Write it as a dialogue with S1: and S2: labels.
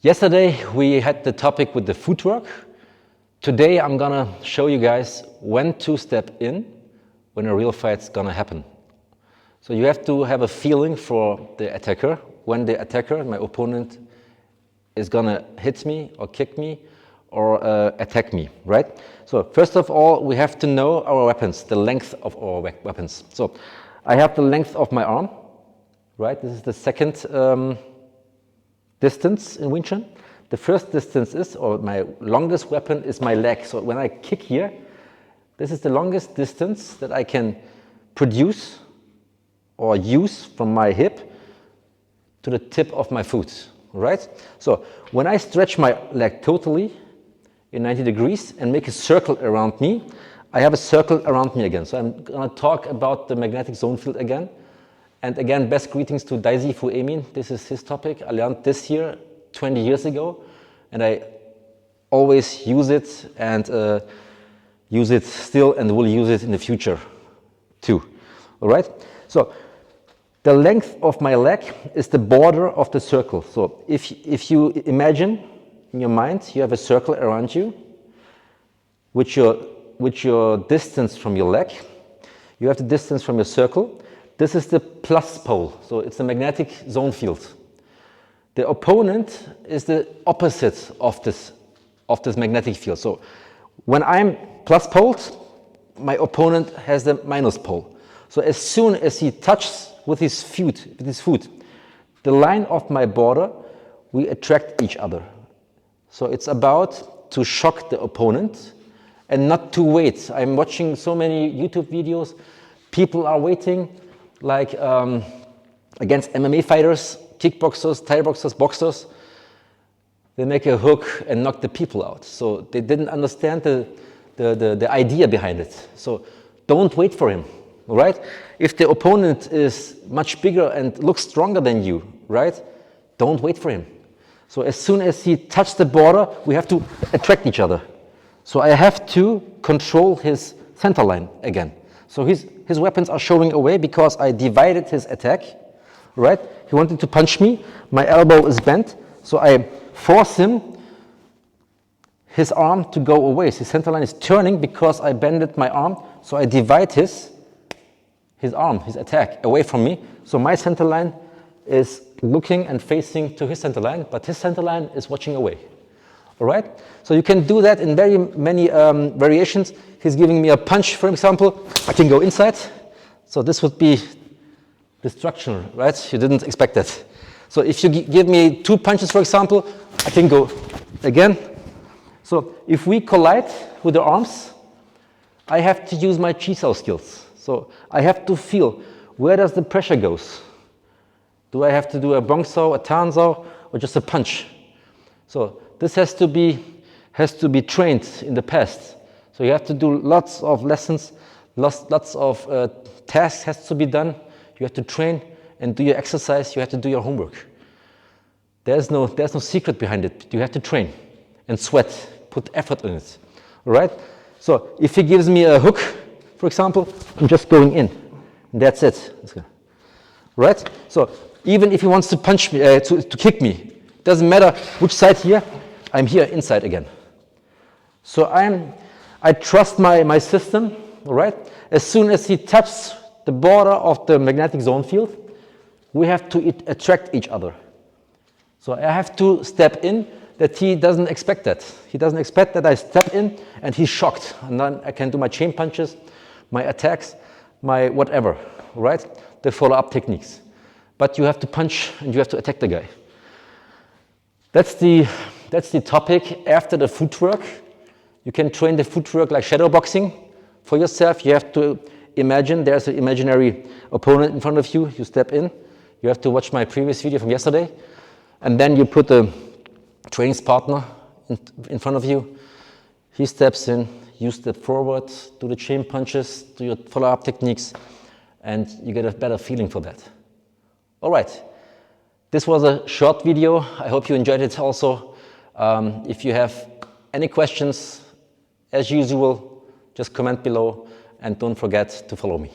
S1: Yesterday we had the topic with the footwork. Today I'm gonna show you guys when to step in when a real fight's gonna happen. So you have to have a feeling for the attacker, when the attacker, my opponent, is gonna hit me or kick me or attack me, right? So first of all, we have to know our weapons, the length of our weapons. So I have the length of my arm, right? This is the second distance in Wing Chun. The first distance is, or my longest weapon is my leg. So when I kick here, this is the longest distance that I can produce or use from my hip to the tip of my foot, right? So when I stretch my leg totally in 90 degrees and make a circle around me, I have a circle around me again. So I'm gonna talk about the magnetic zone field again. And again, best greetings to Daisy Fu Emin. This is his topic. I learned this year, 20 years ago, and I always use it and use it still and will use it in the future too. All right? So the length of my leg is the border of the circle. So if you imagine in your mind, you have a circle around you, which your distance from your leg. You have the distance from your circle. This is the plus pole, so it's the magnetic zone field. The opponent is the opposite of this magnetic field. So when I'm plus poled, my opponent has the minus pole. So as soon as he touches with his foot, the line of my border, we attract each other. So it's about to shock the opponent and not to wait. I'm watching so many YouTube videos. People are waiting, like against MMA fighters, kickboxers, Thai boxers, boxers. They make a hook and knock the people out. So they didn't understand the idea behind it. So don't wait for him, right? If the opponent is much bigger and looks stronger than you, right? Don't wait for him. So as soon as he touches the border, we have to attract each other. So I have to control his center line again. So his weapons are showing away because I divided his attack, right? He wanted to punch me, my elbow is bent, so I force his arm to go away. His center line is turning because I bended my arm, so I divide his arm, his attack, away from me. So my center line is looking and facing to his center line, but his center line is watching away. All right? So you can do that in very many variations. He's giving me a punch, for example. I can go inside. So this would be destruction, right? You didn't expect that. So if you give me 2 punches, for example, I can go again. So if we collide with the arms, I have to use my chi sao skills. So I have to feel, where does the pressure goes? Do I have to do a bong sao, a tan sao, or just a punch? So this has to be trained in the past. So you have to do lots of lessons, lots of tasks has to be done. You have to train and do your exercise. You have to do your homework. There's no secret behind it. You have to train and sweat, put effort in it. All right? So if he gives me a hook, for example, I'm just going in. And that's it. Right? So even if he wants to punch me, to kick me, doesn't matter which side here, I'm here inside again. So I trust my system, all right? As soon as he touches the border of the magnetic zone field, we have to attract each other. So I have to step in that he doesn't expect that. He doesn't expect that I step in and he's shocked. And then I can do my chain punches, my attacks, my whatever, all right? The follow-up techniques. But you have to punch and you have to attack the guy. That's the topic. After the footwork, you can train the footwork like shadow boxing for yourself. You have to imagine there's an imaginary opponent in front of you. You step in. You have to watch my previous video from yesterday. And then you put a training partner in front of you. He steps in. You step forward, do the chain punches, do your follow-up techniques, and you get a better feeling for that. All right. This was a short video. I hope you enjoyed it also. If you have any questions, as usual, just comment below and don't forget to follow me.